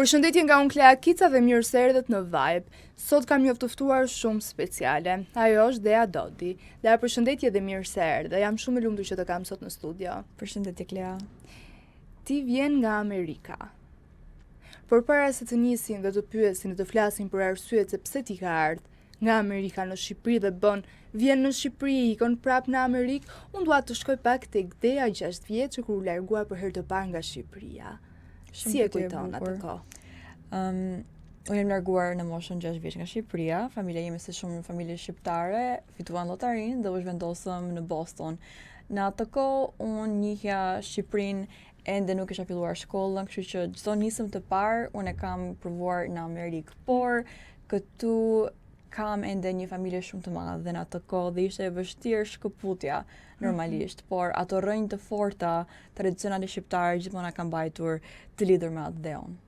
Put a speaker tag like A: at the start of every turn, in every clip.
A: Përshëndetje nga unë Klea Kica dhe mirë se erdhët në Vibe. Sot kam një të ftuar shumë speciale. Ajo është Dea Dodi. Dea, përshëndetje dhe mirë se erdhe. Jam shumë e lumtur që të kam sot në studio.
B: Përshëndetje Klea.
A: Ti vjen nga Amerika. Por para se të nisim dhe të pyesin dhe të flasin për arsyet se pse ti ka ardhur nga Amerika në Shqipëri dhe vjen në Shqipëri, ikon prap në Amerikë, unë dua të shkoj pak tek Dea 6 vjeçë kur u largua për herë të parë nga Shqipëria. Si e kujton atë kohë?
B: Unë jam larguar në moshën 6 vjeç nga Shqipëria, familja ime se shumë familje shqiptare, fituan llotarinë dhe u zhvendosëm në Boston. Në atë kohë unë njihja Shqipërinë, ende nuk isha filluar shkollën, kështu që çdo nisëm të parë unë e kam provuar në Amerikë, por këtu kam ende një familje shumë të madhe dhe në atë kohë dhe ishte e vështirë shkëputja normalisht, por ato rrënjë të forta tradicionale shqiptare gjithmonë kanë mbajtur të lidhur me atë dhe unë.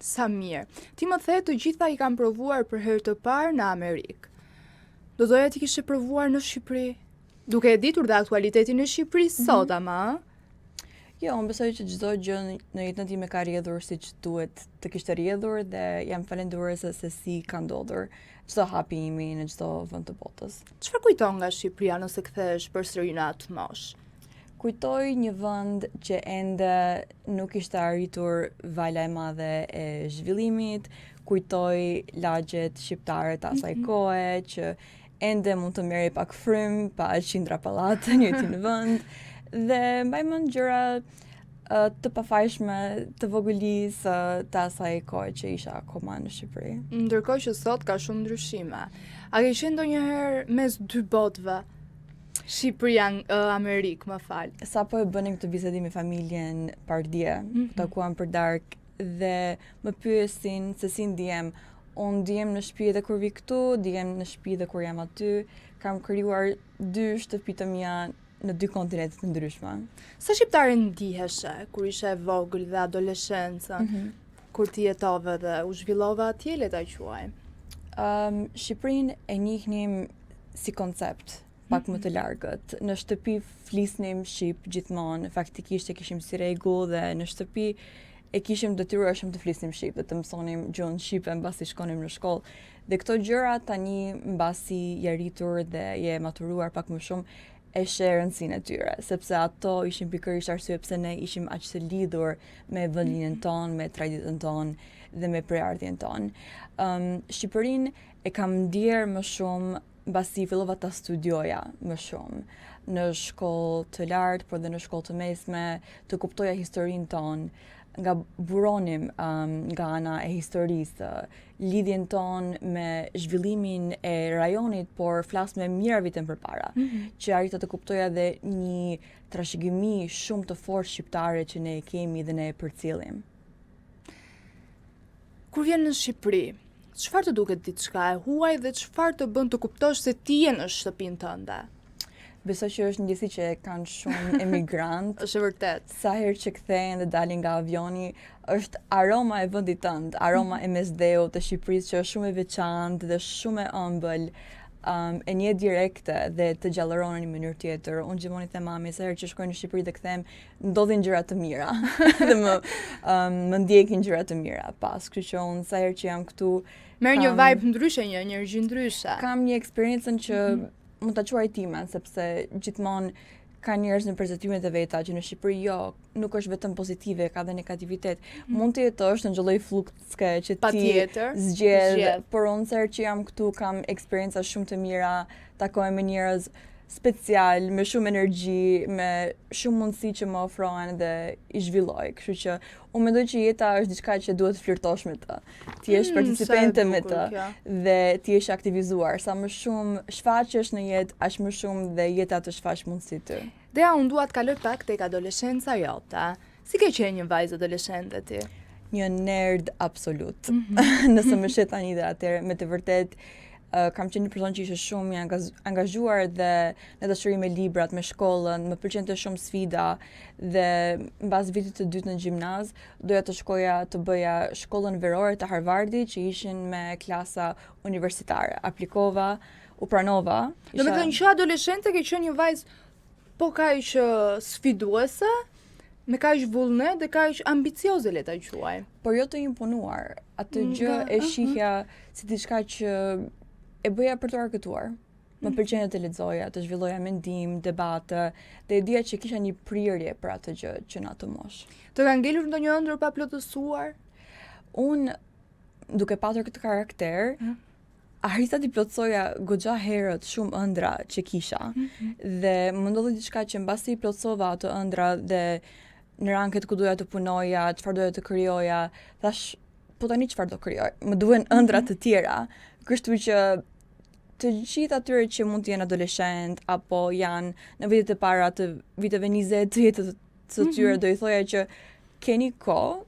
A: Sa mirë. Ti më the të gjitha i kam provuar për herë të parë në Amerikë. Do doja ti kishe provuar në Shqipëri, duke e ditur dhe aktualitetin e Shqipërisë sot, ama?
B: Jo, unë besoj që çdo gjë në jetën time ka rrjedhur siç duhet të kishte rrjedhur dhe jam falenderuese se si ka ndodhur çdo hapi imi në çdo vend të botës.
A: Çfarë kujton nga Shqipëria nëse kthehesh përsëri në atë moshë?
B: Kujtoj një vend që ende nuk ishte arritur vala e madhe e zhvillimit, kujtoj lagjet shqiptare të asaj kohe që ende mund të merrej pak frym, pa qindra pallate njëti në vend. Dhe mbaj mend gjëra të pafajshme të vogëlisë të asaj kohe që isha akoma në Shqipëri.
A: Ndërkohë që sot ka shumë ndryshime. A ke qenë ndonjëherë mes dy botëve? Shqipëria, Amerikë, më fal.
B: Sa po e bënim këtë bisedë me familjen pardje, takuam për darkë dhe më pyesin se si ndjem. Unë ndjem në shtëpi edhe kur vi këtu, ndjem në shtëpi edhe kur jam aty. Kam krijuar dy shtëpi të mia në dy kontinente të ndryshme.
A: Sa shqiptare ndiheshe kur ishe vogël dhe adoleshencë, kur ti jetove dhe u zhvillova atje, le ta quajmë?
B: Shqipërinë e njihnim si koncept, pak më të largët. Në shtëpi flisnim shqip gjithmonë, faktikisht e kishim si rregull dhe në shtëpi e kishim detyrueshëm të flisnim shqip dhe të mësonim gjuhën shqipe mbasi shkonim në shkollë. Dhe këto gjëra tani mbasi je rritur dhe je maturuar pak më shumë, e sheh rëndësinë e tyre, sepse ato ishin pikërisht arsye pse ne ishim aq të lidhur me vendin tonë, me traditën tonë dhe me prejardhjen tonë. Shqipërinë e kam ndier më shumë mbasi fillova ta studioja më shumë në shkollë të lartë, por dhe në shkollë të mesme, të kuptoja historinë tonë, nga buronim nga ana e historisë, lidhjen tonë me zhvillimin e rajonit, por flas me mira vitën përpara, që arrita të kuptoja dhe një trashëgimi shumë të fortë shqiptare që ne kemi dhe ne e përcjellim.
A: Kur vjen në Shqipëri, çfarë të duket diçka e huaj dhe çfarë të bën të kuptosh se ti je në shtëpinë tënde?
B: Besoj që është një gjësi që kanë shumë emigrantë.
A: Është vërtet.
B: Sa herë që kthehen dhe dalin nga avioni, është aroma e vendit tënd, aroma e mesdheut të Shqipërisë që është shumë e veçantë dhe shumë e ëmbël. E një direkte dhe të gjallëronë në një mënyrë tjetër. Unë gjithmonë i them mamës sa herë që shkoj në Shqipëri dhe kthehem, ndodhin gjëra të mira dhe më ndjekin gjëra të mira pas. Kështu që unë sa herë që jam këtu
A: merr një vibe ndryshe, një energji ndryshe.
B: Kam një eksperiencën që mund ta quaj time, sepse gjithmonë ka njerëz në përzetimet e veta që në Shqipëri nuk është vetëm pozitive, ka dhe negativitet. Mund të jetosh në një lloj flukske që ti zgjedh, por unë sa herë që jam këtu kam eksperienca shumë të mira, takohem me njerëz special, me shumë energji, me shumë mundësi që më ofrohen dhe i zhvilloj. Kështu që unë mendoj që jeta është diçka që duhet të flirtosh me të. Ti je participante me të dhe ti je aktivizuar. Sa më shumë shfaqesh në jetë, aq më shumë dhe jeta të shfaq mundësi ty.
A: Dea, unë dua të kaloj pak tek adoleshenca jote. Si ke qenë një vajzë adoleshente ti?
B: Një nerd absolut. Nëse më shet tani dhe atëherë me të vërtet kam qenë një person që ishte shumë i angazhuar dhe në dashuri me librat, me shkollën, më pëlqente shumë sfida dhe mbas vitit të dytë në gjimnaz doja të shkoja të bëja shkollën verore të Harvardit që ishin me klasa universitare. Aplikova, u pranova.
A: Do të thënë që adoleshente ke qenë një vajzë po kaq sfiduese me kaq vullnet dhe kaq ambicioze le ta quajmë.
B: Por jo të imponuar. Atë gjë e shihja si diçka që e bëja për të argëtuar. Më pëlqen të lexoja, të zhvilloja mendim, debate, dhe e dija që kisha një prirje për atë gjë që në atë moshë.
A: Të ka ngelur ndonjë ëndër pa plotësuar?
B: Unë, duke patur këtë karakter, arrita t'i plotësoja goxha herët shumë ëndra që kisha. Dhe më ndodhi diçka që mbasi i plotësova ato ëndra dhe në ranket ku doja të punoja, çfarë doja të krijoja, thash, po tani çfarë do krijoj? Më duhen ëndra të tjera. Kështu që të gjithë atyre që mund të jenë adoleshent apo janë në vitet e para të viteve 20 të jetës së tyre, do i thoja që keni kohë,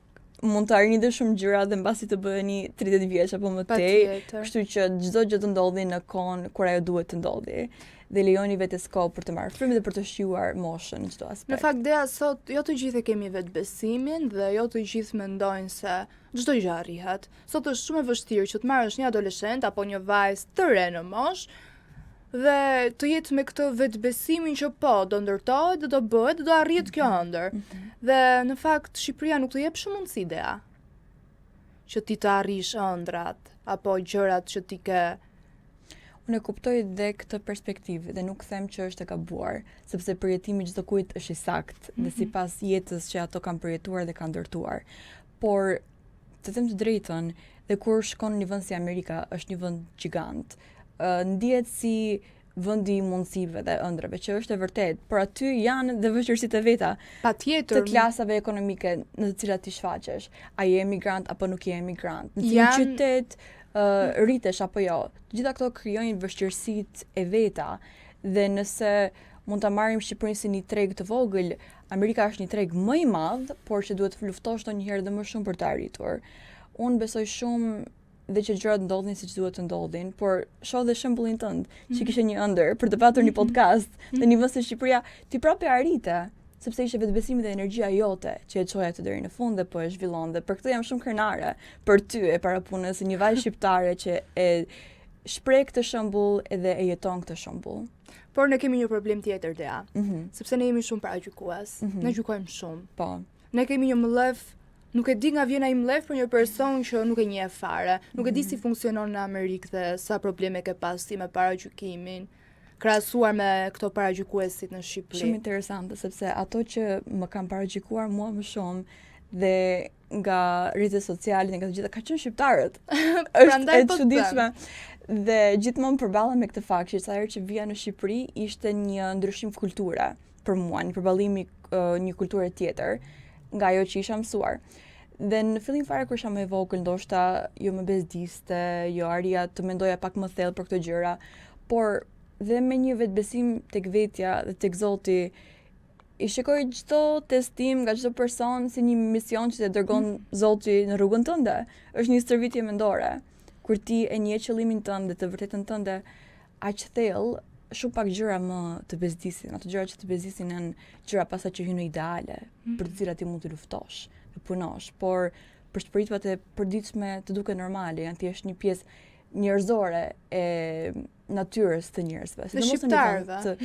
B: mund të arrini dhe shumë gjëra dhe mbasi të bëheni 30 vjeç apo më tej. Kështu që çdo gjë të ndodhi në kohën kur ajo duhet të ndodhi. Dhe lejoni vetes kohë për të marrë frymë dhe për të shijuar moshën në çdo aspekt.
A: Në fakt Dea, sot jo të gjithë e kemi vetbesimin dhe jo të gjithë mendojnë se çdo gjë arrihet. Sot është shumë e vështirë që të marrësh një adoleshent apo një vajzë të re në moshë dhe të jetë me këtë vetbesimin që po, do ndërtohet, do bëhet, do arrihet kjo ëndër. Dhe në fakt Shqipëria nuk të jep shumë mundësi Dea që ti të arrish ëndrat apo gjërat që ti ke.
B: Unë e kuptoj dhe këtë perspektivë dhe nuk them që është e gabuar, sepse përjetimi çdo kujt është i saktë dhe sipas jetës që ato kanë përjetuar dhe kanë ndërtuar. Por të them të drejtën, dhe kur shkon në një vend si Amerika, është një vend gjigant. Ndihet si vendi i mundësive dhe ëndrave, që është e vërtet, por aty janë dhe vështirësitë e veta.
A: Patjetër.
B: Të klasave ekonomike në të cilat ti shfaqesh. A je emigrant apo nuk je emigrant? Në cilin qytet rritesh apo jo. Gjitha këto krijojnë vështirësitë e veta dhe nëse mund ta marrim Shqipërinë si një treg të vogël, Amerika është një treg më i madh, por që duhet të luftosh ndonjëherë dhe më shumë për të arritur. Unë besoj shumë dhe që gjërat ndodhin siç duhet të ndodhin, por shoh dhe shembullin tënd, që kishe një ëndër për të patur një podcast në një vend si Shqipëria, ti prapë arrite, sepse ishte vetbesimi dhe energjia jote që e çoja të deri në fund dhe po e zhvillon. Dhe për këtë jam shumë krenare për ty e para punës, si një vajzë shqiptare që e shpreh këtë shembull edhe e jeton këtë shembull.
A: Por ne kemi një problem tjetër Dea, sepse ne jemi shumë paragjykues. Ne gjykojmë shumë.
B: Po.
A: Ne kemi një mllëf, nuk e di nga vjen ai mllëf për një person që nuk e njeh fare, nuk e di si funksionon në Amerikë dhe sa probleme ke pas ti me paragjykimin, krahasuar me këto paragjykuesit në Shqipëri.
B: Shumë interesante, sepse ato që më kanë paragjykuar mua më shumë dhe nga rrjetet sociale, nga të gjitha, ka qenë shqiptarët. Është e çuditshme. Dhe gjithmonë përballem me këtë fakt që sa herë që vija në Shqipëri ishte një ndryshim kulture për mua, një përballim një kulture tjetër nga ajo që isha mësuar. Dhe në fillim fare kur isha më e vogël, ndoshta jo më bezdiste, jo arija të mendoja pak më thellë për këto gjëra, por dhe me një vetbesim tek vetja dhe tek Zoti, i shikoj çdo testim nga çdo person si një mision që të dërgon Zoti në rrugën tënde. Është një stërvitje mendore. Kur ti e njeh qëllimin tënd dhe të vërtetën tënde aq thellë, shumë pak gjëra më të bezdisin. Ato gjëra që të bezdisin janë gjëra pastaj që hyn në ideale, për të cilat ti mund të luftosh, të punosh, por përshpëritjet e përditshme të duken normale, janë thjesht një pjesë njerëzore e natyrës të njerëzve.
A: Dhe shqiptarëve.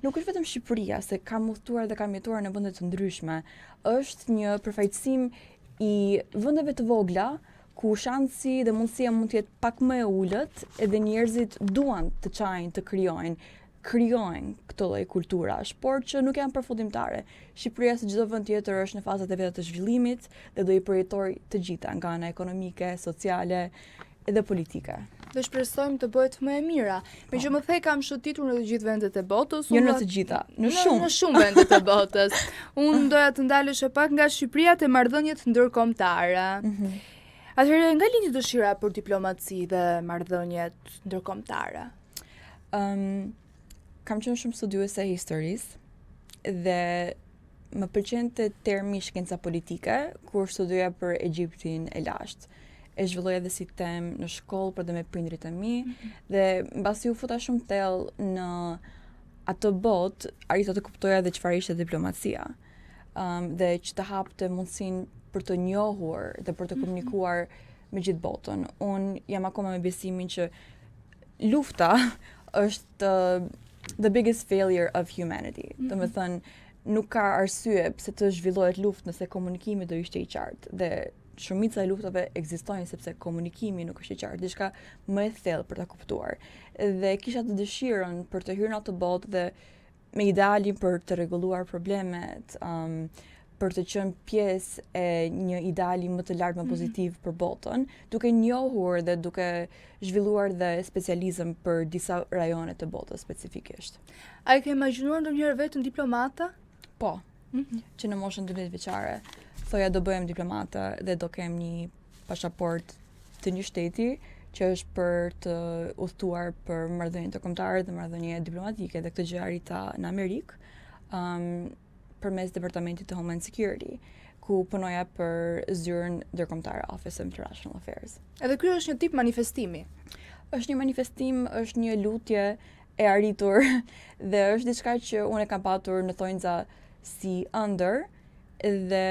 B: Nuk është vetëm Shqipëria, se kam udhëtuar dhe kam jetuar në vende të ndryshme. Është një përfaqësim i vendeve të vogla ku shansi dhe mundësia mund të jetë pak më e ulët, edhe njerëzit duan të çajnë, të krijojnë këtë lloj kulturash, por që nuk janë përfundimtare. Shqipëria si çdo vend tjetër është në fazat e veta të zhvillimit dhe do i përjetojë të gjitha nga ana ekonomike, sociale edhe politike.
A: Dhe shpresojmë të bëhet më e mira. Me që më the kam shëtitur në të gjithë vendet e botës.
B: Jo në të gjitha, në
A: shumë vendet e botës. Unë doja të ndalesh pak nga Shqipëria te marrëdhëniet ndërkombëtare. Atëherë, nga lindi dëshira për diplomaci dhe marrëdhëniet ndërkombëtare?
B: Kam qenë shumë studiuese e historisë dhe më pëlqente termi shkenca politike kur studioja për Egjiptin e lashtë. E zhvilloja edhe si temë në shkollë për dhe me prindrit e mi dhe mbasi u futa shumë thellë në atë botë, arrita të kuptoja dhe çfarë ishte diplomacia. Dhe që të hapte mundësinë për të njohur dhe për të komunikuar me gjithë botën. Unë jam akoma me besimin që lufta është the biggest failure of humanity. Do të thënë, nuk ka arsye pse të zhvillohet luftë nëse komunikimi do ishte i qartë. Dhe shumica e luftave ekzistojnë sepse komunikimi nuk është i qartë, diçka më e thellë për ta kuptuar. Dhe kisha të dëshirën për të hyrë në atë botë dhe me idealin për të rregulluar problemet, për të qenë pjesë e një ideali më të lartë, më pozitiv për botën, duke njohur dhe duke zhvilluar dhe specializëm për disa rajone të botës specifikisht.
A: A e ke imagjinuar ndonjëherë vetëm diplomata?
B: Po, që në moshën 12 vjeçare thoja do bëhem diplomate dhe do kem një pasaport të një shteti që është për të udhëtuar për marrëdhënie të kombëtare dhe marrëdhënie diplomatike, dhe këtë gjë arrita në Amerikë, përmes departamentit të Homeland Security, ku punoja për zyrën ndërkombëtare, Office of International Affairs.
A: Edhe ky është një tip manifestimi.
B: Është një manifestim, është një lutje e arritur dhe është diçka që unë e kam patur në thonjza si ëndër, dhe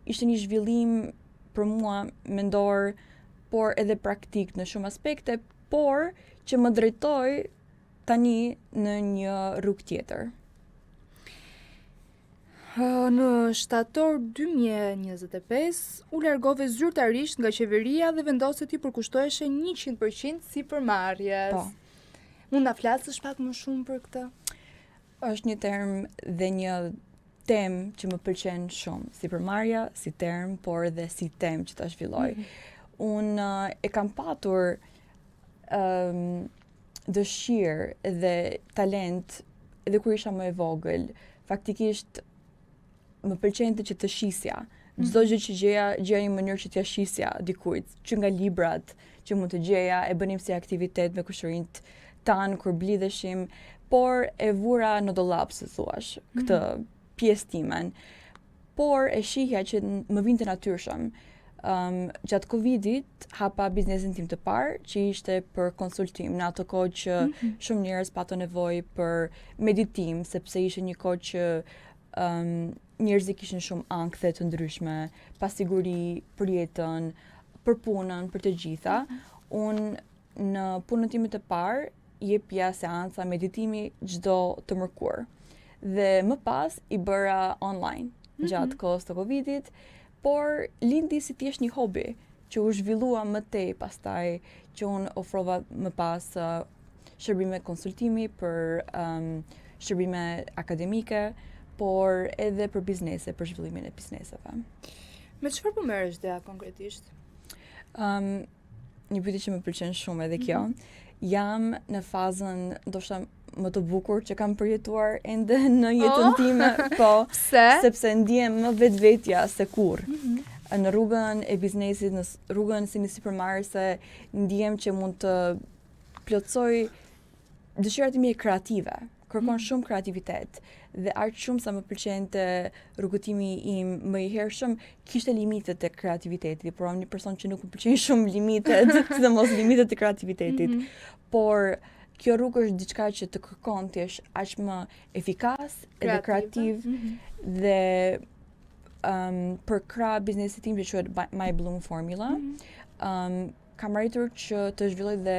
B: ishte një zhvillim për mua mendor, por edhe praktik në shumë aspekte, por që më drejtoi tani në një rrugë tjetër.
A: Në shtator 2025 u largove zyrtarisht nga qeveria dhe vendose ti përkushtoheshe 100% sipërmarrjes.
B: Po.
A: Mund na flasësh pak më shumë për këtë?
B: Është një term dhe një temë që më pëlqen shumë, sipërmarrja si term, por edhe si temë që ta zhvilloj. Unë e kam patur dëshirë dhe talent edhe kur isha më e vogël. Faktikisht më pëlqente që të shisja. Çdo gjë që gjeja një mënyrë që t'ja shisja dikujt, që nga librat që mund të gjeja, e bënim si aktivitet me kushërinjt tanë kur blidheshim, por e vura në dollap, se thuash, këtë pjesë timen. Por e shihja që më vinte natyrshëm. Gjatë Covidit hapa biznesin tim të parë, që ishte për konsultim, në ato kohë që shumë njerëz patën nevojë për meditim, sepse ishte një kohë që njerëzit kishin shumë ankthe të ndryshme, pasiguri për jetën, për punën, për të gjitha. Unë në punën time të parë jepja seanca meditimi çdo të mërkur. Dhe më pas i bëra online gjatë kohës të Covidit, por lindi si thjesht një hobi që u zhvillua më tej pastaj, që unë ofrova më pas shërbime konsultimi për shërbime akademike, por edhe për biznese, për zhvillimin e bizneseve.
A: Me çfarë po merresh Dea konkretisht?
B: Një pyetje që më pëlqen shumë edhe kjo. Jam në fazën ndoshta më të bukur që kam përjetuar ende në jetën time, po.
A: Pse?
B: Sepse ndjem më vetvetja se kurrë. Në rrugën e biznesit, në rrugën si një sipërmarrëse, ndjem që mund të plotësoj dëshirat e mia kreative. Kërkon shumë kreativitet dhe aq shumë sa më pëlqente rrugëtimi im më i hershëm, kishte limitet e kreativitetit, por jam një person që nuk më pëlqejnë shumë limitet, sidomos limitet e kreativitetit. Por kjo rrugë është diçka që të kërkon të jesh aq më efikas edhe kreativ dhe për krah biznesit tim që quhet My Bloom Formula, kam arritur që të zhvilloj dhe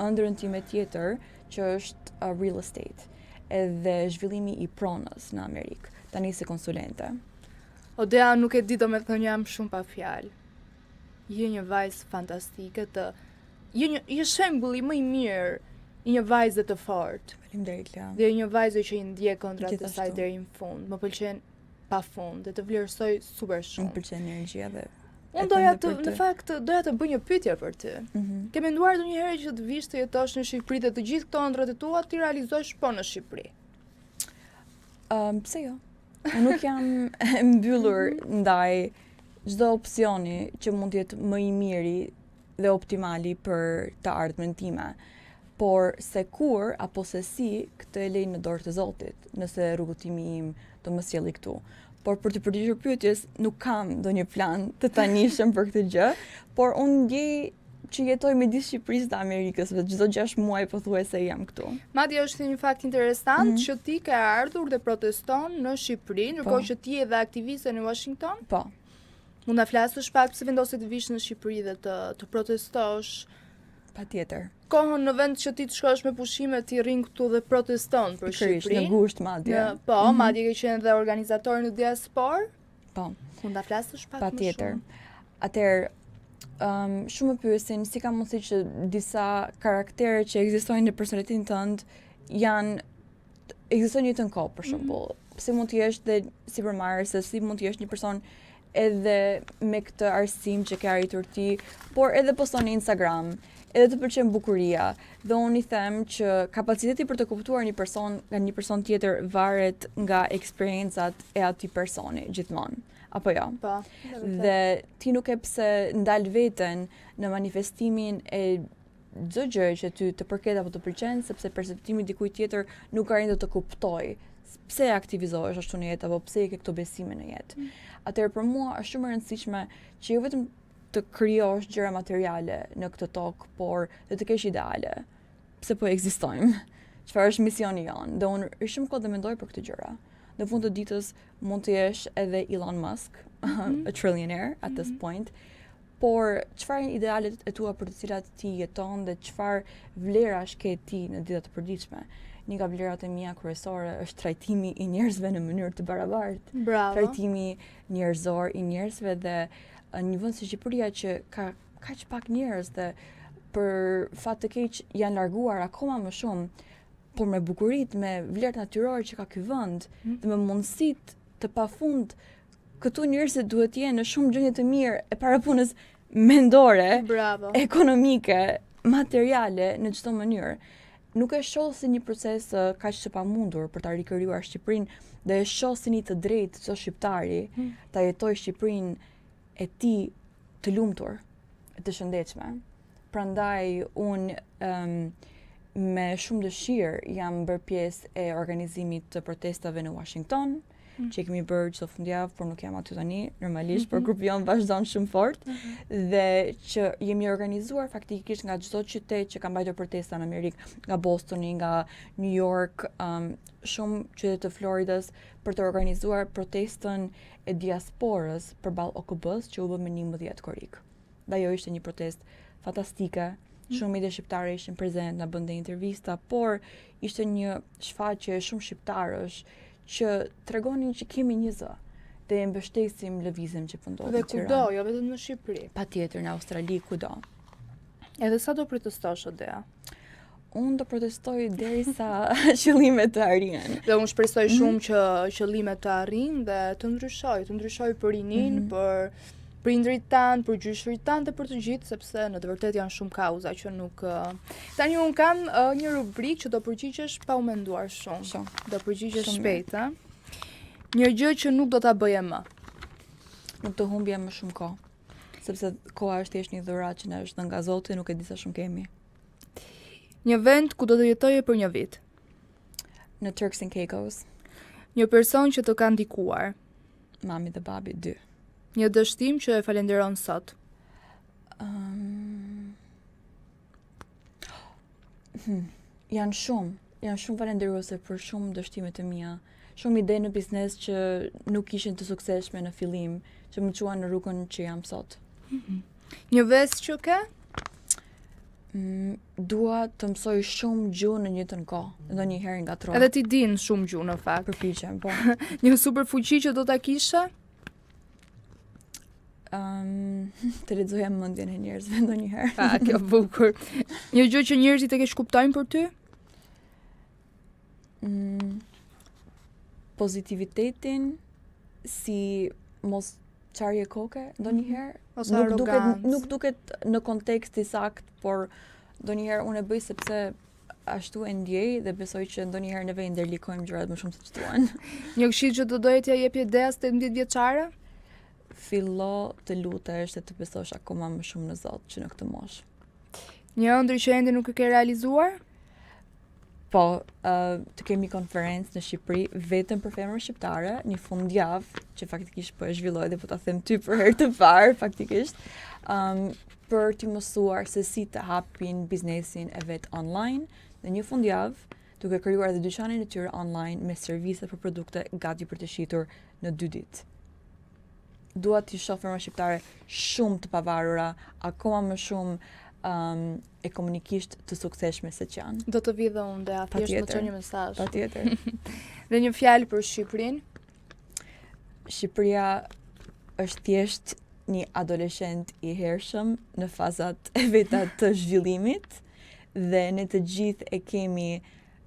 B: ëndrrën time tjetër që është real estate edhe zhvillimi i pronës në Amerikë, tani si konsulente.
A: Dea, nuk e di domethënë jam shumë pa fjalë. Je një vajzë fantastike, je shembulli më i mirë i një vajze të fortë.
B: Faleminderit, Lea.
A: Dhe një vajze që i ndjek këndrat të saj deri në fund. Më pëlqen pafund dhe të vlerësoj super shumë.
B: Më pëlqen energjia dhe
A: unë në fakt doja të bëj një pyetje për ty. Ke menduar ndonjëherë që të vish të jetosh në Shqipëri dhe të gjithë këto ëndrat e tua ti realizosh po në Shqipëri?
B: Pse jo? Unë nuk jam e mbyllur ndaj çdo opsioni që mund të jetë më i miri dhe optimali për të ardhmen time. Por se kur apo se si, këtë e lej në dorë të Zotit, nëse rrugëtimi im do më sjellë këtu. Por për të përgjigjer pyetjes, nuk kam ndonjë plan të tanishëm për këtë gjë, por unë ndjej që jetoj midis Shqipërisë dhe Amerikës, dhe çdo 6 muaj pothuajse jam këtu.
A: Madje është një fakt interesant që ti ke ardhur dhe proteston në Shqipëri, ndërkohë që ti je dhe aktiviste në Washington?
B: Po.
A: Mund na flasësh pak pse vendose të vish në Shqipëri dhe të protestosh
B: Patjetër.
A: Kohën në vend që ti të shkosh me pushime, ti rrin këtu dhe proteston për
B: Pikërisht, në
A: Shqipërinë.
B: gusht madje.
A: Po, madje ke qenë dhe organizator në diasporë.
B: Po.
A: Mund ta flasësh pak më
B: Patjetër.
A: shumë?
B: Atëherë, shumë më pyesin si ka mundësi që disa karaktere që ekzistojnë në personalitetin tënd ekzistojnë një të kohë, për shembull. Si mund të jesh dhe sipërmarrëse, si mund të jesh një person edhe me këtë arsim që ke arritur ti, por edhe poston në Instagram, edhe të pëlqen bukuria. Dhe unë i them që kapaciteti për të kuptuar një person nga një person tjetër varet nga eksperiencat e atij personi gjithmonë. Apo jo?
A: Po.
B: Dhe ti nuk e pse ndal veten në manifestimin e çdo gjë që ty të përket apo të pëlqen, sepse perceptimi i dikujt tjetër nuk arrin të kuptoj pse aktivizohesh ashtu në jetë apo pse ke këto besime në jetë. Atëherë për mua është shumë e rëndësishme që jo vetëm të krijosh gjëra materiale në këtë tokë, por dhe të kesh ideale. Pse po ekzistojmë? Çfarë është misioni jonë? Dhe unë shumë kohë mendoj për këtë gjëra. Në fund të ditës mund të jesh edhe Elon Musk, a trillionaire at this point, por çfarë idealet e tua për të cilat ti jeton dhe çfarë vlerash ke ti në ditët e përditshme? Një nga vlerat e mia kryesore është trajtimi i njerëzve në mënyrë të barabartë.
A: Bravo.
B: Trajtimi njerëzor i njerëzve dhe një vend si Shqipëria që ka kaq pak njerëz dhe për fat të keq janë larguar akoma më shumë, por me bukuritë, me vlerët natyrore që ka ky vend dhe me mundësitë të pafund, këtu njerëzit duhet të jenë në shumë gjendje të mirë e parapunës mendore,
A: Bravo.
B: ekonomike, materiale në çdo mënyrë. Nuk e shoh si një proces kaq të pamundur për ta rikrijuar Shqipërinë dhe e shoh si një të drejtë çdo shqiptari ta jetojë Shqipërinë e tij të lumtur, të shëndetshme. Prandaj unë me shumë dëshirë jam bërë pjesë e organizimit të protestave në Washington, që kemi bërë çdo fundjavë, por nuk jam aty tani, normalisht, por grupi jon vazhdon shumë fort dhe që jemi organizuar faktikisht nga çdo qytet që ka mbajtur protesta në Amerikë, nga Bostoni, nga New York, shumë qytete të Floridës për të organizuar protestën e diasporës përballë OKB-s që u bë me 11 korrik. Dhe ajo ishte një protestë fantastike. Shumë media shqiptare ishin prezent, na bënte intervista, por ishte një shfaqje shumë shqiptarësh që tregonin që kemi një zë dhe e mbështesim lëvizjen që po ndodh
A: Dhe
B: në Tiranë.
A: kudo, jo vetëm në Shqipëri.
B: Patjetër në Australi, kudo.
A: Edhe sa do protestosh Odea?
B: Unë do protestoj derisa qëllimet të arrihen.
A: Dhe unë shpresoj shumë që qëllimet të arrijnë dhe të ndryshoj për rinin, për prindrit tanë, për gjyshrit tanë dhe për të gjithë, sepse në të vërtetë janë shumë kauza që nuk... Tani unë kam një rubrikë që do përgjigjesh pa u menduar shumë. Do përgjigjesh shpejt, ha? Një gjë që nuk do ta bëje më.
B: Nuk të humbja më shumë kohë, sepse koha është thjesht një dhuratë që na është dhënë nga Zoti, nuk e di sa shumë kemi.
A: Një vend ku do të jetoje për një vit.
B: Në Turks and Caicos.
A: Një person që të ka ndikuar.
B: Mami dhe babi 2.
A: Një dështim që e falenderon sot.
B: Janë shumë falenderuese për shumë dështimet e mia, shumë ide në biznes që nuk ishin të suksesshme në fillim, që më çuan në rrugën që jam sot.
A: Një vesë që ke?
B: Dua të mësoj shumë gjuhë në njëjtën kohë, ndonjëherë ngatroj.
A: Edhe ti din shumë gjuhë në fakt.
B: Përpiqem, po.
A: Një superfuqi që do ta kishe?
B: Të lexoja mendjen e njerëzve ndonjëherë.
A: Kjo bukur. Një gjë që njerëzit e ke shkuptojnë për ty?
B: Pozitivitetin, si mos çarje koke ndonjëherë.
A: Ose arrogancë.
B: Nuk duket në kontekst i sakt, por ndonjëherë unë e bëj sepse ashtu e ndjej dhe besoj që ndonjëherë neve i ndërlikojmë gjërat më shumë se ç'duan.
A: Një këshill që do doje t'ja jepje Deas 18 vjeçare?
B: Fillo të lutesh dhe të besosh akoma më shumë në Zot që në këtë moshë.
A: Një ëndër që ende nuk e ke realizuar?
B: Po, të kemi konferencë në Shqipëri vetëm për femra shqiptare, një fundjavë që faktikisht po e zhvilloj dhe po ta them ty për herë të parë faktikisht, për t'i mësuar se si të hapin biznesin e vet online në një fundjavë, duke krijuar edhe dyqanin e tyre online me servise për produkte gati për të shitur në 2 ditë. Dua t'i shoh femra shqiptare shumë të pavarura, akoma më shumë e komunikisht të suksesshme se që janë.
A: Do të vi dhe unë dhe thjesht më
B: Patjetër.
A: çon një mesazh.
B: Patjetër.
A: Dhe një fjalë për Shqipërinë.
B: Shqipëria është thjesht një adoleshent i hershëm në fazat e veta të zhvillimit dhe ne të gjithë e kemi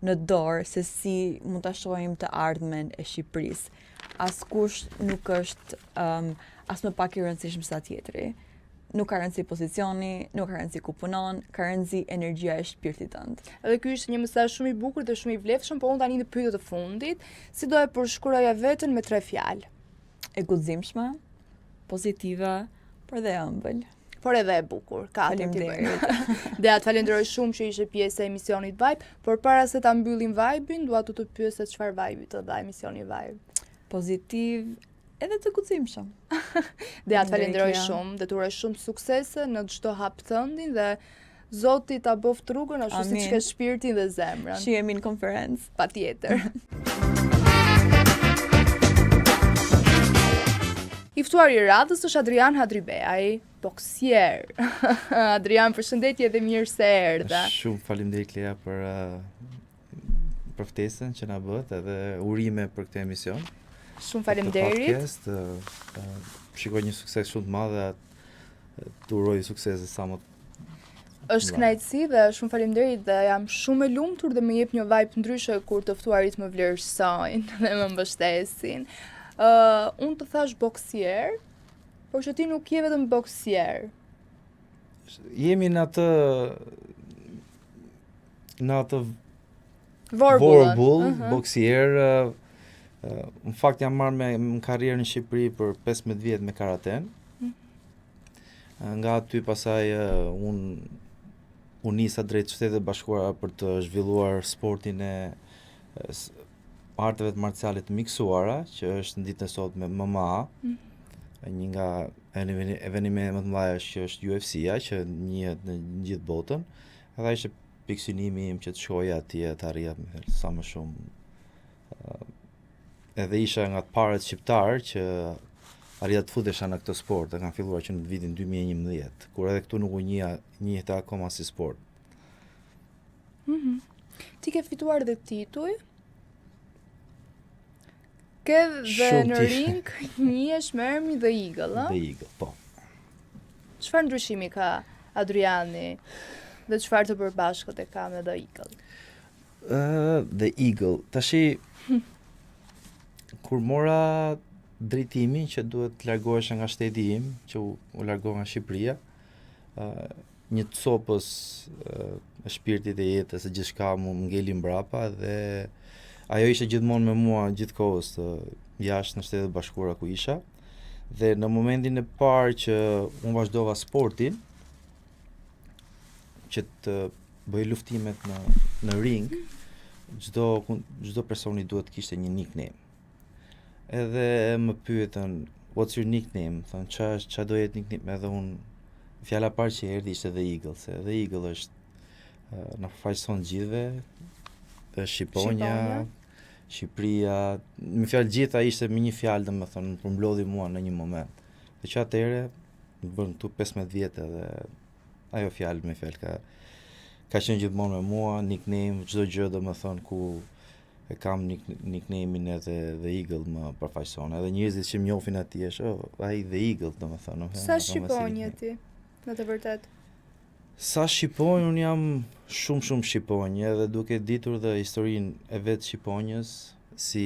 B: në dorë se si mund ta shohim të ardhmen e Shqipërisë. Askush nuk është as më pak i rëndësishëm sa tjetri. Nuk ka rëndësi pozicioni, nuk ka rëndësi ku punon, ka rëndësi energjia e shpirtit tënd.
A: Edhe ky ishte një mesazh shumë i bukur dhe shumë i vlefshëm, po unë tani në pyetjet e fundit, si do e përshkruaja veten me 3 fjalë?
B: E guximshme, pozitive, por dhe ëmbël.
A: Por edhe e bukur. Ka
B: Faleminderit.
A: Dhe atë falenderoj shumë që ishe pjesë e emisionit Vibe, por para se ta mbyllim Vibe-in, dua të pyes se çfarë vibe të dha emisioni Vibe.
B: Pozitiv edhe të guximshëm.
A: Dhe atë falenderoj
B: Kia.
A: shumë, dhe të uroj shumë suksese në çdo hap tëndin dhe Zoti ta boft rrugën ashtu
B: Amin.
A: siç ke shpirtin dhe zemrën.
B: Shihemi në konferencë.
A: Patjetër. I ftuari i radhës është Adrian Hadribeaj, boksier. Adrian, përshëndetje dhe mirë se erdhe.
C: Shumë faleminderit Klea për ftesën që na bët edhe urime për këtë emision.
A: Shumë
C: Këtë
A: faleminderit.
C: podcast, shikoj një sukses shumë të madh dhe të uroj suksese sa më
A: Është kënaqësi dhe shumë faleminderit dhe jam shumë e lumtur dhe më jep një vibe ndryshe kur të ftuarit më vlerësojnë dhe më mbështesin. Unë të thash boksier, por që ti nuk je vetëm boksier.
C: jemi në atë
A: Vorbull,
C: boksier. Në fakt jam marrë me karrierë në Shqipëri për 15 vjet me karaten. Nga aty pasaj unë nisa drejt Shtetet e Bashkuara për të zhvilluar sportin e arteve të marciale të miksuara, që është në ditën e sotme MMA. Një nga evenimentet më të mëdha që është UFC-a, që njihet në gjithë botën. Edhe ishte pikësynimi im që të shkoja atje të arrija sa më shumë. Edhe isha nga të parët shqiptarë që arrija të futesha në këtë sport, dhe kanë filluar që në vitin 2011, kur edhe këtu nuk u njihte akoma si sport.
A: Ti ke fituar dhe tituj? Ke dhe
C: Shumë
A: në
C: ti-
A: ring njihesh me emrin The Eagle, a?
C: The Eagle, po.
A: Çfarë ndryshimi ka Adriani dhe çfarë të përbashkët e ka me The Eagle?
C: The Eagle, tashi kur mora drejtimin që duhet të largohesha nga shteti im, që u largova nga Shqipëria, një të copës e shpirtit e jetës e gjithçka më ngeli mbrapa dhe ajo ishte gjithmonë me mua gjithkohës jashtë në Shtetet e Bashkuara ku isha. Dhe në momentin e parë që unë vazhdova sportin, që të bëj luftimet në ring, çdo personi duhet të kishte një nickname. Edhe më pyetën, what's your nickname? Thonë, qa do jetë nickname? Edhe unë, fjala parë që erdhi ishte The Eagle, se The Eagle është në përfaqëson gjithve, është Shqiponja, Shqipëria, me fjalë gjitha ishte me një fjalë, domethënë, më përmblodhi mua në një moment. Dhe që atëherë, më bën këtu 15 vjetë dhe ajo fjalë me fjalë ka qenë gjithmonë me mua, nickname, çdo gjë domethënë ku e kam nickname-in edhe The Eagle më përfaqëson. Edhe njerëzit që më njohin atij është, ai The Eagle domethënë.
A: Sa shqiponje ti, në të vërtet?
C: Sa shqiponj, unë jam shumë shqiponj, edhe duke ditur dhe historinë e vetë shqiponjës, si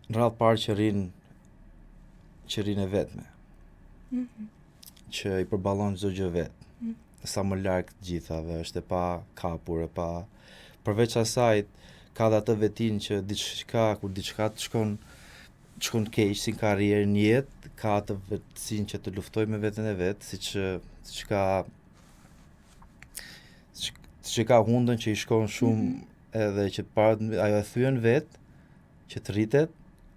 C: në radhë parë që rinë e vetme, që i përballon çdo gjë vetë, sa më larg të gjithave, është e pa kapur, e pa. Përveç asaj, ka dhe atë vetin që kur diçka të shkon keq si karrierë në jetë, ka atë vetësinë që të luftoj me veten e vet, siç ka hundën që i shkon shumë edhe që ajo e thyen vet, që të rritet,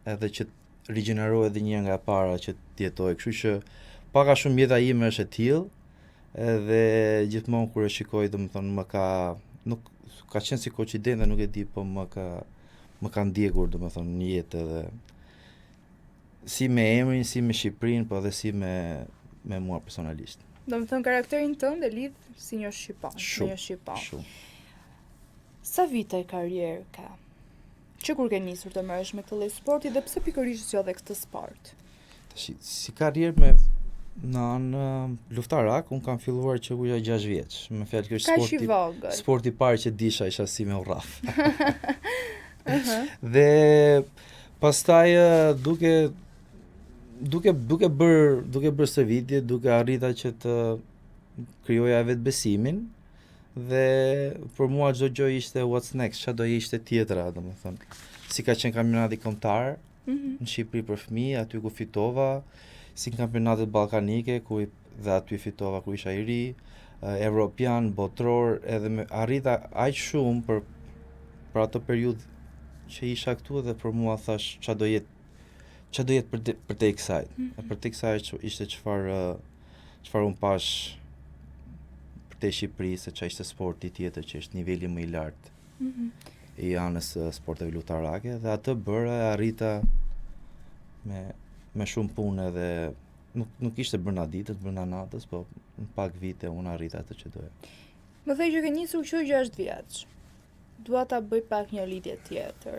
C: edhe që të rigjenerohet edhe një nga para që të jetojë. Kështu që paka shumë jeta ime është e tillë, edhe gjithmonë kur e shikoj, domethënë nuk ka qenë si koincident dhe nuk e di, po më ka ndjekur domethënë në jetë edhe si me emrin, si me Shqipërinë, po edhe si me me mua personalisht.
A: Do më thënë karakterin tënd e lidh si një shqiptar, me një shqiptar.
C: Shumë.
A: Sa vite karrierë ka? Që kur ke nisur të merresh me këtë lloj sporti dhe pse pikërisht zgjodhe këtë sport?
C: Tash si karrierë me në anë luftarak, unë kam filluar që u 6 vjeç. Me fjalë kjo
A: Kaq i
C: është
A: vogël.
C: sporti i parë që disha isha si me urraf. Dhe pastaj duke bërë stërvitje, duke arrita që të krijoja vetë besimin dhe për mua çdo gjë ishte what's next, çfarë do ishte tjetra, domethënë. Si ka qenë kampionati kombëtar në Shqipëri për fëmijë, aty ku fitova, si në kampionatet ballkanike dhe aty fitova kur isha i ri, evropian, botror, edhe arrita aq shumë për atë periudhë që isha këtu dhe për mua thash çfarë do jetë për te kësaj. Për te kësaj ishte çfarë unë pash për te Shqipërisë, se çfarë ishte sporti tjetër që është niveli më i lartë i anës sporteve luftarake dhe atë bëra e arrita me shumë punë dhe nuk ishte brenda ditës, brenda natës, po në pak vite unë arrita atë që doja.
A: Më thej që ke nisur që 6 vjeç. Dua ta bëj pak një lidhje tjetër.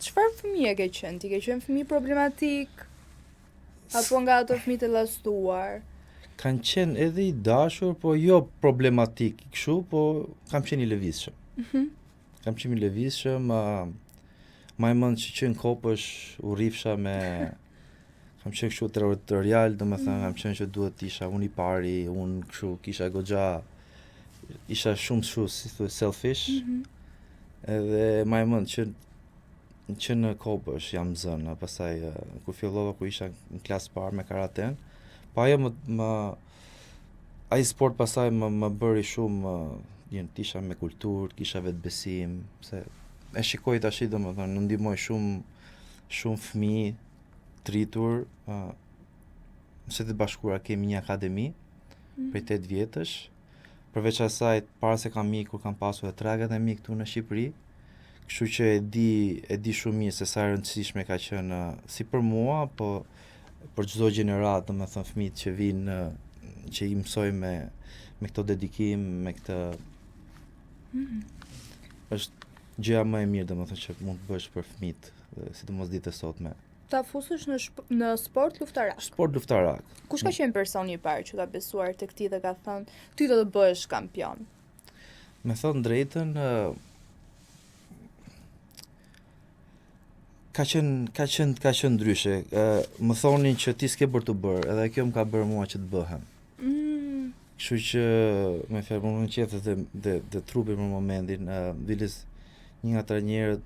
A: Çfarë fëmije ke qenë? Ti ke qenë fëmijë problematik? Apo nga ato fëmijë të llastuar?
C: Kanë qenë edhe i dashur, po jo problematik kështu, po kam qenë i lëvizshëm. Kam qenë i lëvizshëm, ma e mend që në Kopësh u rrifsha me kam qenë kështu territorial, domethënë kam qenë që duhet isha unë i pari, unë kështu kisha goxha, isha shumë kështu si thuaj selfish. Edhe ma e mend që në Kopësh jam zënë, pastaj kur fillova ku isha në klasë parë me karaten, pa ajo ai sport pastaj më bëri shumë isha me kulturë, kisha vetë besim, se e shikoj tash domethënë në ndihmoj shumë fëmijë të rritur, në Shtetet Bashkuara kemi një akademi prej 8 vjetësh. Përveç asaj, para se kam ikur, kam pasur edhe tragat e mi këtu në Shqipëri, kështu që e di shumë mirë se sa e rëndësishme ka qenë si për mua, po për çdo gjenerat, domethënë fëmijët që vinë, që i mësoj me këtë dedikim, me këtë është gjëja më e mirë domethënë që mund të bësh për fëmijët, sidomos ditët e sotme.
A: Ta fusësh në sport luftarak.
C: Sport luftarak.
A: Kush ka qenë personi i parë që ka besuar tek ti dhe ka thënë ty do të bëhesh kampion?
C: Me thënë drejtën, ka qenë ndryshe. Më thonin që ti s'ke bërë të bërë, edhe kjo më ka bërë mua që të bëhem. Kështu që me fjalë më qetë dhe trupi për momentin, diles një nga trajnerët,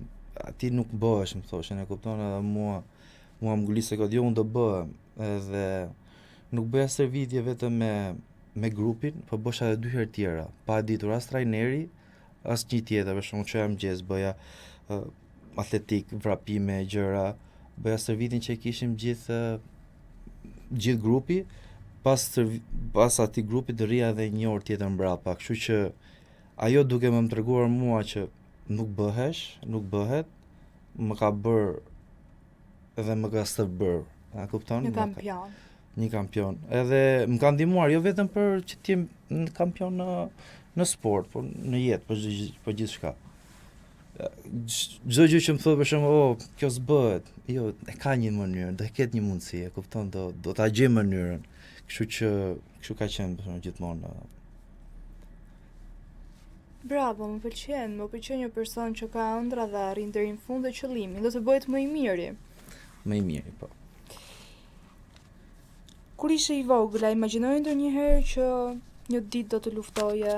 C: ti nuk bëhesh, më thoshin, e kupton, edhe mua më ngulise këtë, jo unë do bëhem, edhe nuk bëja stërvitje vetëm me grupin, po bësha edhe 2 herë tjera, pa ditur as trajneri, as një tjetër, për shembull çoja mëngjes, bëja atletik, vrapime, gjëra, bëja stërvitin që kishim gjithë grupi, pas atij grupi të rria edhe një orë tjetër mbrapa, kështu që ajo duke më treguar mua që nuk bëhet, më ka bërë edhe më ka stërbër, a kupton? Një kampion. Edhe më ka ndihmuar jo vetëm për që të jem kampion në sport, por në jetë, për gjithçka. Çdo gjë që më thotë për shembull, kjo s'bëhet. Jo, e ka një mënyrë, do të ketë një mundësi, e kupton, do ta gjej mënyrën. Kështu që kështu ka qenë për shembull gjithmonë.
A: Bravo, më pëlqen një person që ka ëndra dhe arrin deri në fund dhe qëllimin, do të bëhet më i miri.
C: Më i miri, po.
A: Kur ishe i vogël, a imagjinoi ndonjëherë që një ditë do të luftoje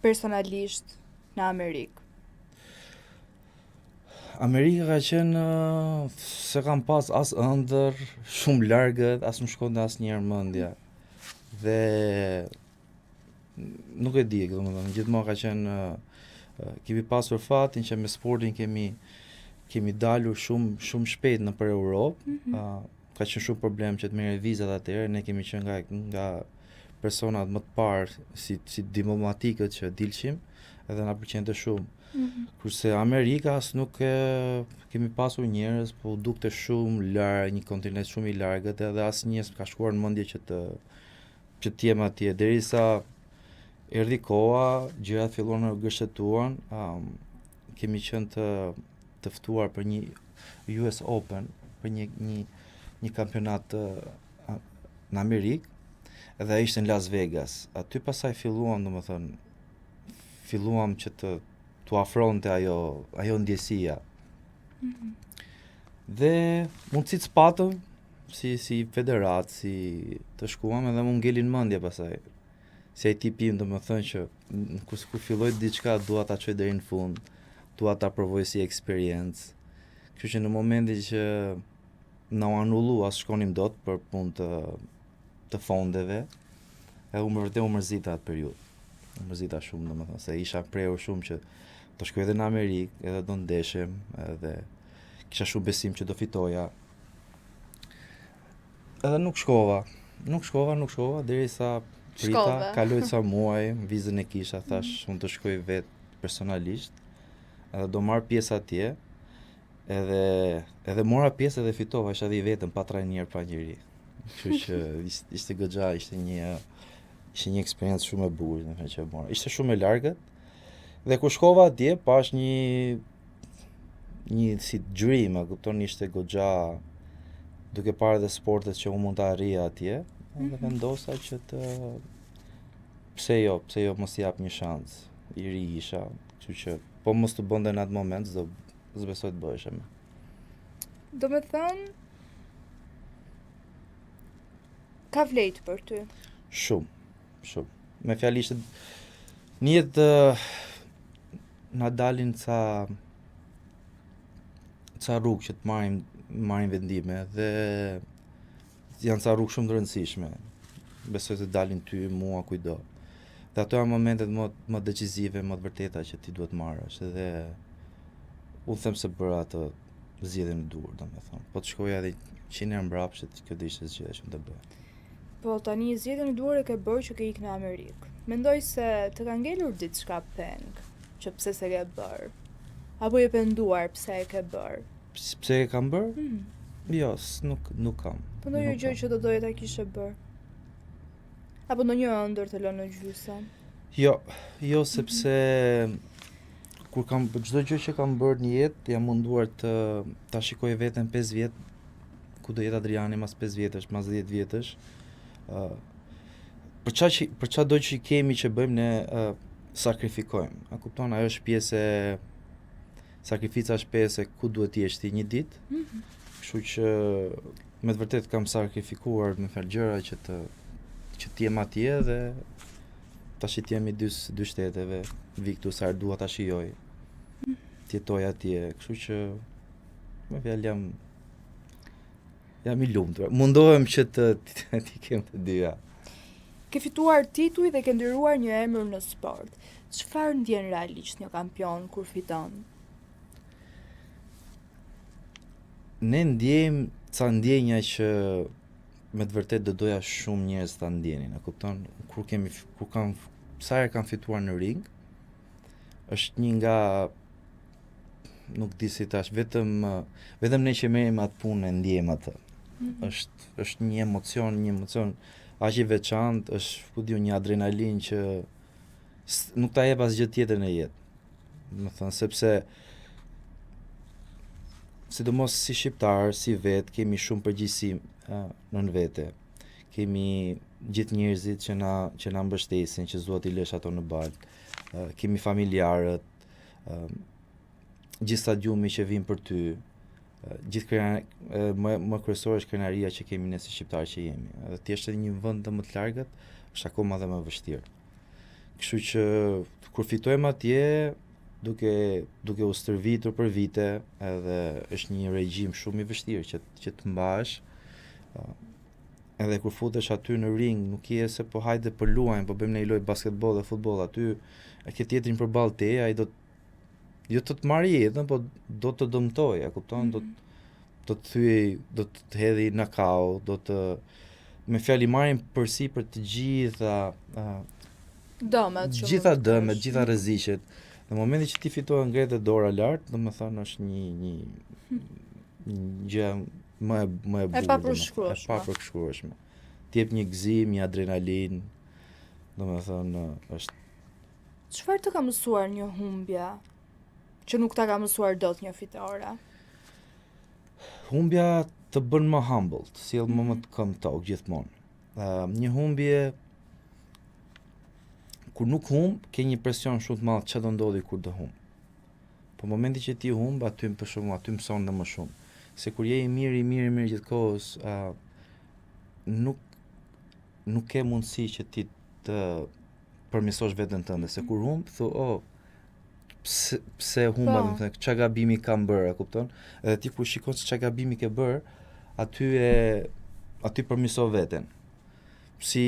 A: personalisht në Amerikë?
C: Amerika ka qenë se kam pas as ëndër, shumë largët, as më shkonte asnjëherë mendja. Dhe nuk e di, domethënë gjithmonë ka qenë kemi pasur fatin që me sportin kemi dalur shumë shpejt nëpër Europë. Ka qenë shumë problem që të merret vizat atëherë, ne kemi qenë nga personat më të parë si diplomatikët që dilshim, edhe na pëlqente shumë. Kurse Amerika as nuk kemi pasur njerëz, po dukte shumë larg, një kontinent shumë i largët, edhe asnjë s'ka shkuar në mendje që të jem atje, derisa erdhi koha, gjërat filluan të gështetuan, kemi qenë të ftuar për një US Open, për një kampionat në Amerikë, edhe ai ishte në Las Vegas. Aty pasaj filluam që t'u afronte ajo ndjesia. Dhe mundësit patëm si federat, si të shkuam, edhe mu ngelin mendje pasaj. Si ai tipim që kur filloj diçka dua ta çoj deri në fund, dua ta provoj si eksperiencë. Kështu që në momentin që na u anullu as shkonim dot për punë të fondeve, e u mërzita atë periudhë. U mërzita shumë, se isha prehur shumë që do shkoj edhe në Amerikë, edhe do ndeshem, edhe kisha shumë besim që do fitoja. Edhe nuk shkova, derisa prita, kaloi ca muaj, vizën e kisha, thash, unë të shkoj vetë personalisht, edhe do marr pjesë atje, edhe mora pjesë edhe fitova, isha dhe i vetëm, pa trajner, pa njëri. Kështu që ishte goxha, ishte një eksperiencë shumë e bukur, që e mora. Ishte shumë e largët, dhe kur shkova atje, pash një si dream, kupton, ishte goxha, duke parë dhe sportet që unë mund të arrija atje, dhe vendosa që pse jo mos jap një shans, i ri isha, kështu që po mos të bënde në atë moment, s'besoj të bëheshem.
A: Do me thënë, ka vlejt për ty?
C: Shumë. Me fjalë ishte një jetë na dalin ca rrugë që të marrin vendime, dhe janë ca rrugë shumë të rëndësishme. Besoj të dalin ty, mua, kujdo. Dhe ato janë momentet më decisive, më të vërteta që ti duhet marrësh, dhe unë them se bëra atë zgjedhjen e duhur, domethënë. Po të shkoja edhe 100 herë mbrapsht, kjo do ishte zgjedhja që të bëj.
A: Po tani zgjedhjen e duhur e ke bërë që ke ikë në Amerikë. Mendoj se të ka ngelur diçka peng, që pse se ke bërë. Apo je penduar pse e ke bërë?
C: Pse e kam bërë? Jo, nuk kam.
A: Po ndonjë gjë që do doje ta kishe bërë? Apo ndonjë ëndër të lënë në gjysmë?
C: Jo, sepse kur çdo gjë që kam bërë në jetë, jam munduar ta shikoj veten 5 vjet, ku do jetë Adriani mas 5 vjetësh, mas 10 vjetësh. Për çado që kemi që bëjmë ne sakrifikojmë. A kupton, ajo është pjesë sakrifica është pjesë ku duhet të jesh ti një ditë. Kështu që me të vërtetë kam sakrifikuar me fjalë gjëra që të jem atje, dhe tash të jem i dy shteteve, vi këtu sa dua ta shijoj. Të jetoj atje, kështu që me fjalë jam i lumtur. Mundohem që t'i kem të dyja.
A: Ke fituar tituj dhe ke ndëruar një emër në sport. Çfarë ndjen realisht një kampion kur fiton?
C: Ne ndjejmë ca ndjenja që me të vërtetë do doja shumë njerëz ta ndjenin, e kupton? Sa herë kam fituar në ring, është një nga, nuk di si tash, vetëm ne që merrim atë punë e ndjejmë atë. Është një emocion aq i veçantë, është një adrenalin që nuk ta jep asgjë tjetër në jetë. Do të thënë, sepse sidomos si shqiptar, si vet, kemi shumë përgjegjësi nën vete. Kemi gjithë njerëzit që na mbështesin, që Zoti lësh ato në balë. Kemi familjarët, gjithë stadiumi që vijnë për ty. Më kryesore është krenaria që kemi ne si shqiptar që jemi. Edhe ti je në një vend të më të largët, është akoma dhe më vështirë. Kështu që kur fitojmë atje, duke u stërvitur për vite, edhe është një regjim shumë i vështirë që të mbash. Edhe kur futesh aty në ring, nuk je se po hajde për luajmë, po bëjmë një lojë basketboll dhe futboll aty, e ke tjetrin përballë teje, ai jo të marrë jetën, po do të dëmtoj, e kupton? Do të thyej, do të hedhi knockout, me fjalë i marrin përsipër të gjitha
A: dëmet,
C: gjitha rreziqet, Në momenti që ti fitohen ngretë dora lart, domethënë është një gjë më e bukur. E papërshkrueshme. Ti jep një gëzim, një adrenalin, domethënë është.
A: Çfarë të ka mësuar një humbja që nuk ta ka mësuar dot një fitore?
C: Humbja të bën më humble, të sjell më të këmbëtok gjithmonë. Një humbje kur nuk humb, ke një presion shumë të madh çfarë do ndodhi kur do humb. Po momenti që ti humb, aty mëson edhe më shumë. Se kur je i mirë gjithkohës, nuk ke mundësi që ti të përmirësosh veten tënde, se kur humb, thu, pse humba, do të thënë, ç'a gabimi kam bërë, e kupton? Edhe ti kur shikon se ç'a gabimi ke bërë, aty përmirëso veten. Si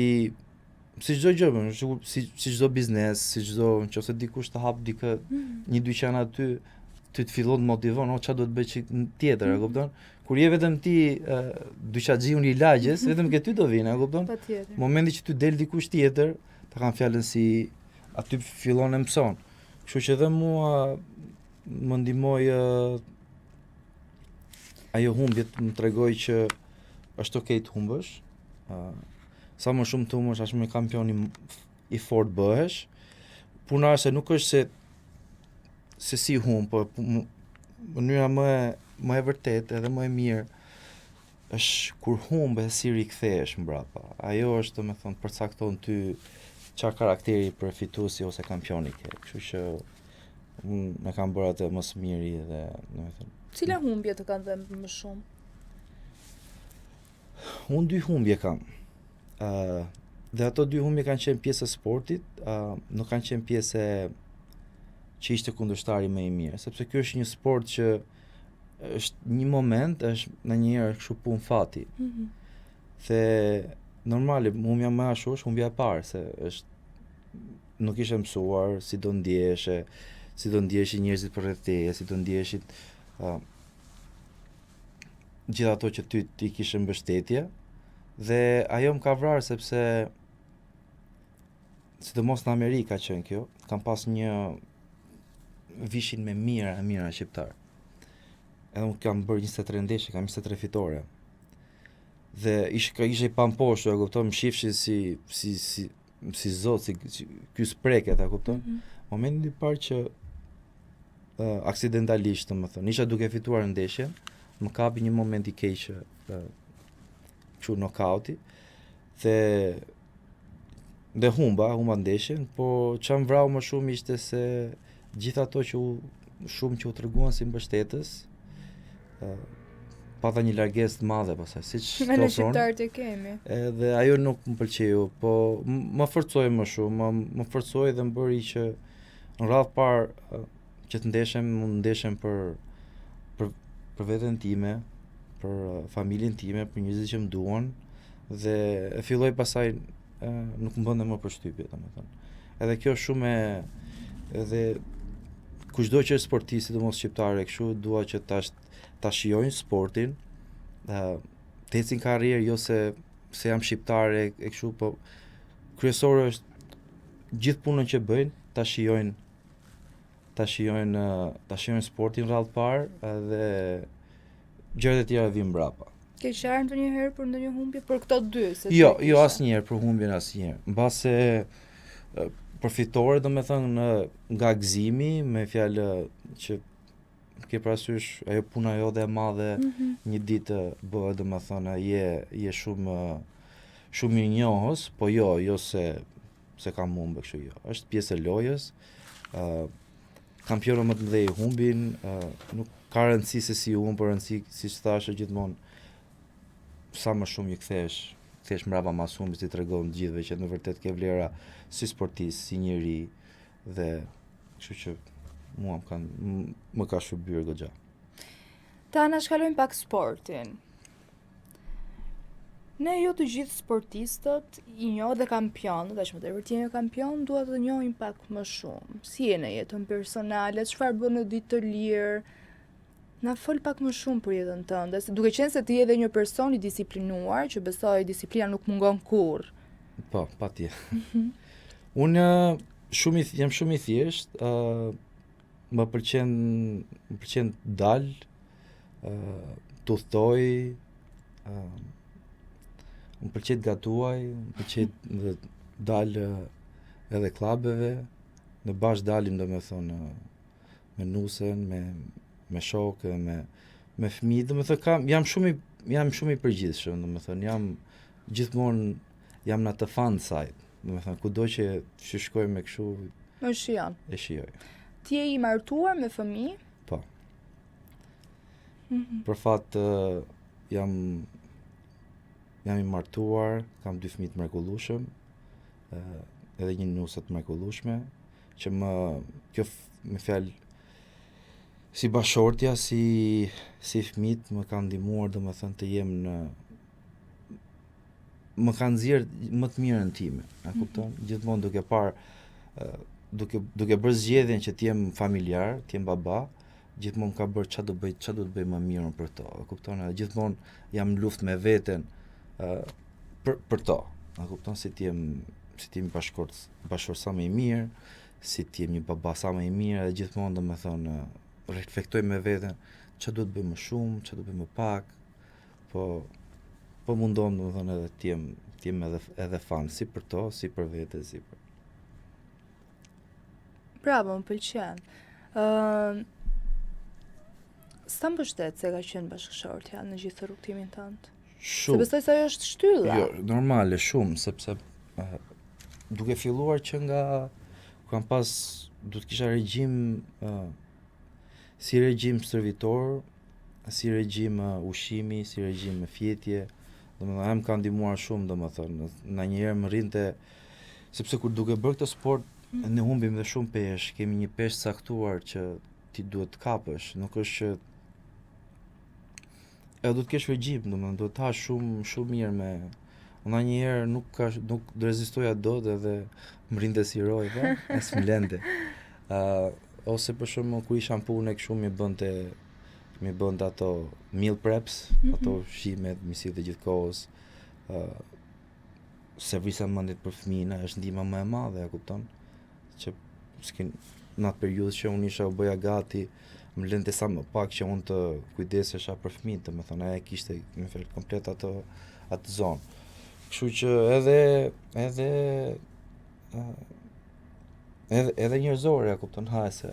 C: çdo gjë, si çdo biznes, si çdo, nëse dikush të hap një dyqan aty, ty të fillon të motivon, ç'a do të bëj tjetër, e kupton? Kur je vetëm ti dyqaxhiu i lagjes, vetëm ke ty do vinë, e kupton?
A: Patjetër.
C: Momenti që ty del dikush tjetër, ta kanë fjalën si aty fillon e mëson. Kështu që edhe mua më ndihmoi ajo humbje më tregoi që është okay të humbësh. Sa më shumë të humbësh, aq më kampion i fort bëhesh. Puna është nuk është se si humb, po mënyra më e vërtetë edhe më e mirë është kur humbe si rikthehesh mbrapa. Ajo është, domethënë, përcakton ty çfarë karakteri përfituesi ose kampioni ke. Kështu që unë e kam bërë atë më së miri dhe, domethënë.
A: Cila humbje të kanë dhënë më shumë?
C: Unë 2 humbje kam. Dhe ato 2 humbje kanë qenë pjesë e sportit, nuk kanë qenë pjesë që ishte kundërshtari më i mirë, sepse ky është një sport që është një moment, është ndonjëherë kështu punë fati. Dhe normale, humbja më ashtu është humbja e parë, se është nuk ishe mësuar si do ndiheshe, si do ndiheshin njerëzit përreth teje, si do ndiheshin gjithë ato që ti kishe mbështetje. Dhe ajo më ka vrarë sepse sidomos në Amerikë ka qenë kjo, kam pas një vishin me mira shqiptar. Edhe unë kam bërë 23 ndeshje, kam 23 fitore. Dhe ishe i pamposhtur, e kupton, më shifshin si zot, si ky spreket, e kupton? Momentin i parë që aksidentalisht, domethënë, isha duke fituar ndeshjen, më kapi një moment i keq, kështu nokauti, dhe humba ndeshjen, po ç'a më vrau më shumë ishte se gjithë ato që u treguan si mbështetës, pata një largesë të madhe pastaj, siç
A: në shqiptarët e kemi.
C: Edhe ajo nuk më pëlqeu, po më forcoi më shumë, më forcoi dhe më bëri që në radhë parë që të ndeshem për veten time, për familjen time, për njerëzit që më duan, dhe e filloi pasaj nuk më bënte më përshtypje, domethënë. Edhe kjo shumë edhe kushdo që është sportist, sidomos shqiptarë kështu, dua që ta shijojnë sportin, të ecin karrierë, jo se jam shqiptar e kështu, po kryesore është gjithë punën që bëjnë, ta shijojnë sportin radhë parë dhe gjërat e tjera vijnë mbrapa.
A: Ke qarë ndonjëherë për ndonjë humbje për këto 2?
C: Jo, asnjëherë për humbjen asnjëherë. Mbase për fitore, domethënë, nga gëzimi, me fjalë që ke parasysh ajo puna jote e madhe, një ditë bëhet, domethënë, je shumë i njohës, po jo se kam humbë kështu, jo. Është pjesë e lojës. Kampionët më të mëdhenj humbin, nuk ka rëndësi se si humb, por rëndësi, siç thashë gjithmonë, sa më shumë i kthesh mbrapa mas humbjes, ti tregon të gjithëve që në vërtet ke vlera si sportist, si njeri, dhe kështu që mua më ka shërbyer goxha.
A: Ta anashkalojmë pak sportin. Ne jo të gjithë sportistët i njoh dhe kampionët, aq më tepër ti je kampion, duhet të njohin pak më shumë. Si je në jetën personale, çfarë bën në ditë të lirë? Na fol pak më shumë për jetën tënde, duke qenë se ti je edhe një person i disiplinuar, që besoj disiplina nuk mungon kurrë.
C: Po, patjetër. Unë jam shumë i thjesht, më pëlqen dal, të udhtoj, më pëlqej të gatuaj, më pëlqej të dal edhe klubeve, në bash dalim domethënë me nusen, me shokë, me fëmijë, domethënë jam shumë i përgjithshëm, domethënë jam gjithmonë jam në atë fan side, domethënë kudo që shkoj me kështu
A: Më shijon.
C: e shijoj.
A: Ti je i martuar me fëmijë?
C: Po. Për fat jam i martuar, kam 2 fëmijë të mrekullueshëm, edhe një nusë të mrekullueshme, që kjo me fjalë si bashortja, si fëmijët më kanë ndihmuar domethënë të jem më kanë nxjerr më të mirën time, a kupton? Gjithmonë duke parë duke bërë zgjedhjen që të jem familjar, të jem baba, gjithmonë ka bërë çfarë do të bëj më mirën për to, a kupton? Edhe gjithmonë jam në luftë me veten për to, a kupton? Si të jem bashkort sa më i mirë, si të jem një baba sa më i mirë, edhe gjithmonë domethënë reflektoj me veten çfarë do të bëj më shumë, çfarë do të bëj më pak, po mundohem domethënë edhe të jem edhe fan, si për to, si për vete, si për.
A: Bravo, më pëlqen. Sa mbështet se ka qenë bashkëshortja në gjithë rrugtimin tënd? Se
C: Shumë.
A: besoj se ajo është shtylla.
C: Jo, normale, shumë, sepse duke filluar që nga kam pas, du të kisha regjim, si regjim servitor, si regjim ushqimi, si regjim fjetje, domethënë më ka ndihmuar shumë, domethënë, na njëherë më rrinte, sepse kur duke bërë këtë sport, ne humbim dhe shumë peshë, kemi një peshë caktuar që ti duhet të kapësh, nuk është që edhe duhet të kesh regjim, domethënë duhet të hash shumë mirë me. Unë njëherë nuk rezistoja dot edhe më rrinte si roj, po, as më lente. Ose për shembull kur isha në punë kështu mi bënte ato meal preps, ato ushqimet, mi sillte gjithkohës. Servisa mendit për fëmijën është ndihma më e madhe, e kupton? Që në atë periudhë që unë isha u bëja gati, më lente sa më pak që unë të kujdesesha për fëmijët, domethënë ai kishte më fal komplet atë zonë. Kështu që edhe njerëzore, e kupton, hajse.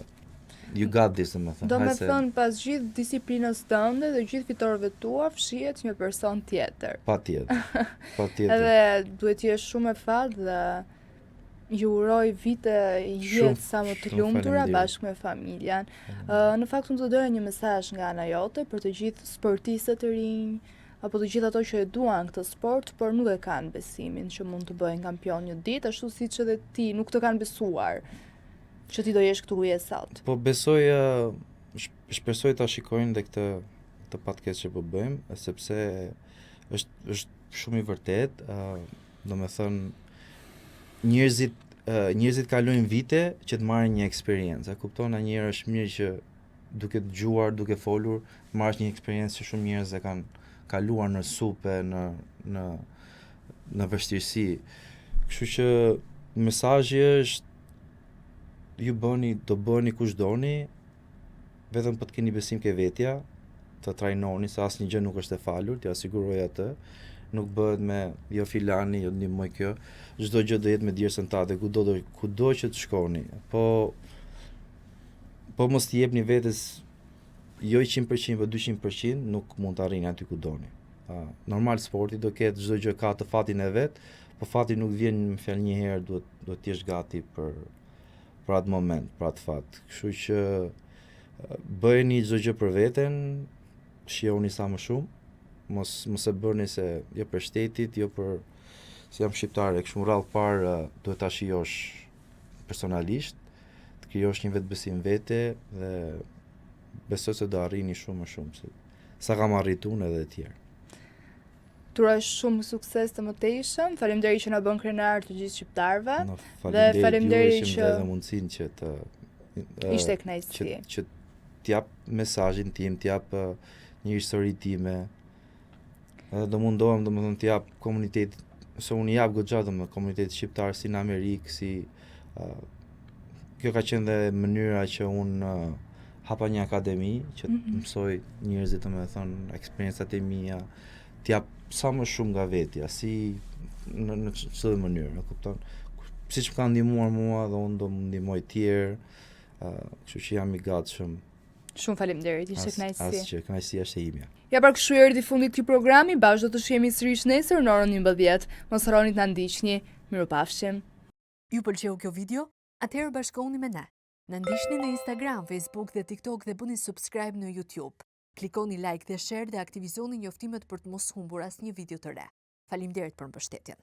C: You got this, domethënë.
A: Do me thënë pas gjithë disiplinës tënde dhe gjithë fitorëve tua fshihet një person tjetër.
C: Patjetër.
A: Edhe duhet jesh shumë e fat dhe ju uroj vite jetë sa më të lumtura bashkë me familjen. Në fakt unë të doja një mesazh nga ana jote për të gjithë sportistët e rinj, apo të gjithë ato që e duan këtë sport, por nuk e kanë besimin që mund të bëjnë kampion një ditë, ashtu siç edhe ti nuk të kanë besuar që ti do jesh këtu ku je sot.
C: Po besoj, shpresoj ta shikojnë dhe këtë podcast që po bëjmë, sepse është shumë i vërtet, domethënë njerëzit kalojnë vite që të marrin një eksperiencë, e kupton? Njëherë është mirë që duke dëgjuar, duke folur, të marrësh një eksperiencë që shumë njerëz e kanë kaluar në supe, në vështirësi. Kështu që mesazhi është ju do bëni kush doni, vetëm po të keni besim ke vetja, të trajnoni, se asnjë gjë nuk është e falur, t'ja siguroj atë. Nuk bëhet me jo filani, jo ndihmoj kjo. Çdo gjë do jetë me djersën tate, kudo që të shkoni. Po mos t'i jepni vetes jo 100%, po 200%, nuk mund të arrini aty ku doni. Normal sporti do ketë çdo gjë ka të fatin e vet, po fati nuk vjen me fjalë një herë, duhet të jesh gati për atë moment, për atë fat. Kështu që bëjeni çdo gjë për veten, shijoni sa më shumë. Mos e bëni se jo për shtetit, jo për si jam shqiptar, kështu rrallë parë duhet ta shijosh personalisht, të krijosh një vetbesim vete dhe besoj se do arrini shumë më shumë se sa kam arritur unë edhe të tjerë.
A: Turoj shumë sukses të mëtejshëm. Faleminderit që na bën krenar të gjithë shqiptarëve.
C: Dhe
A: faleminderit që
C: edhe mundësinë që të
A: ishte kënaqësi.
C: Që t'jap mesazhin tim, t'jap një histori time. Edhe do mundohem domethënë t'jap komunitet, se unë jap goxha domethënë komunitet shqiptar si në Amerikë, si kjo ka qenë dhe mënyra që unë hapa një akademi që të mësoj njerëzit të me thonë eksperiencat e mia, t'jap sa më shumë nga vetja, si në çdo mënyrë, e kupton? Siç më ka ndihmuar mua dhe unë do më ndihmoj tjerë, kështu që jam i gatshëm.
A: Shumë faleminderit, ishte kënaqësi.
C: Asgjë, kënaqësia është e imja.
A: Ja pra kështu erdhi fundi i këtij programi, bashkë do të shihemi sërish nesër në orën 11. Mos harroni të na ndiqni. Mirupafshim.
D: Ju pëlqeu kjo video? Atëherë bashkohuni me ne. Na ndiqni në Instagram, Facebook dhe TikTok dhe bëni subscribe në YouTube. Klikoni like dhe share dhe aktivizoni njoftimet për të mos humbur asnjë video të re. Faleminderit për mbështetjen.